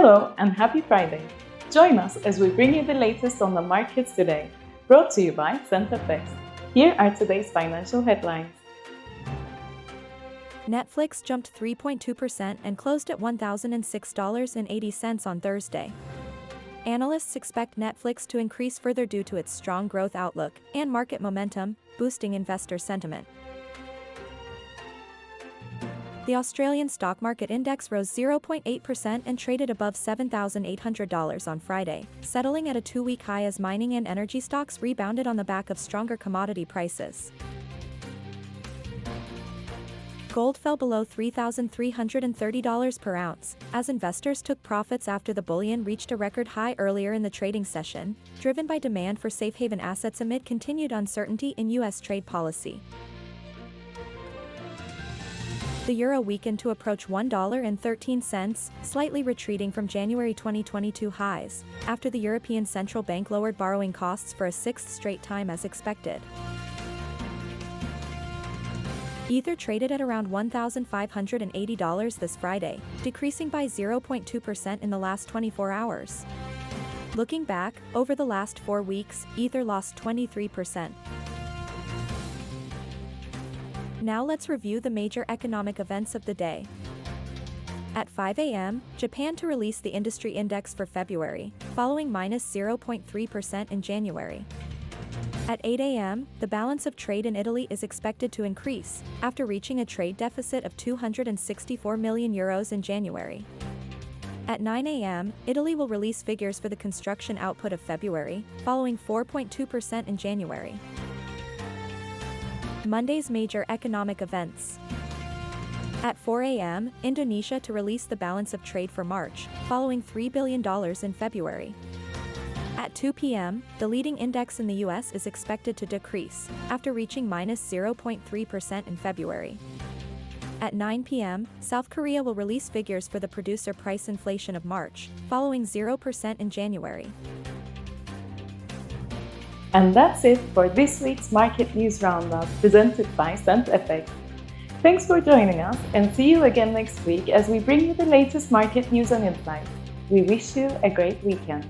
Hello and happy Friday! Join us as we bring you the latest on the markets today, brought to you by FX. Here are today's financial headlines. Netflix jumped 3.2% and closed at $1,006.80 on Thursday. Analysts expect Netflix to increase further due to its strong growth outlook and market momentum, boosting investor sentiment. The Australian stock market index rose 0.8% and traded above $7,800 on Friday, settling at a two-week high as mining and energy stocks rebounded on the back of stronger commodity prices. Gold fell below $3,330 per ounce, as investors took profits after the bullion reached a record high earlier in the trading session, driven by demand for safe haven assets amid continued uncertainty in U.S. trade policy. The euro weakened to approach $1.13, slightly retreating from January 2022 highs, after the European Central Bank lowered borrowing costs for a sixth straight time as expected. Ether traded at around $1,580 this Friday, decreasing by 0.2% in the last 24 hours. Looking back, over the last 4 weeks, Ether lost 23%. Now let's review the major economic events of the day. At 5 a.m., Japan to release the industry index for February, following minus 0.3% in January. At 8 a.m., the balance of trade in Italy is expected to increase, after reaching a trade deficit of €264 million in January. At 9 a.m., Italy will release figures for the construction output of February, following 4.2% in January. Monday's major economic events. At 4 a.m., Indonesia to release the balance of trade for March, following $3 billion in February. At 2 p.m., the leading index in the U.S. is expected to decrease, after reaching minus 0.3% in February. At 9 p.m., South Korea will release figures for the producer price inflation of March, following 0% in January. And that's it for this week's Market News Roundup, presented by FX. Thanks for joining us, and see you again next week as we bring you the latest market news and insights. We wish you a great weekend.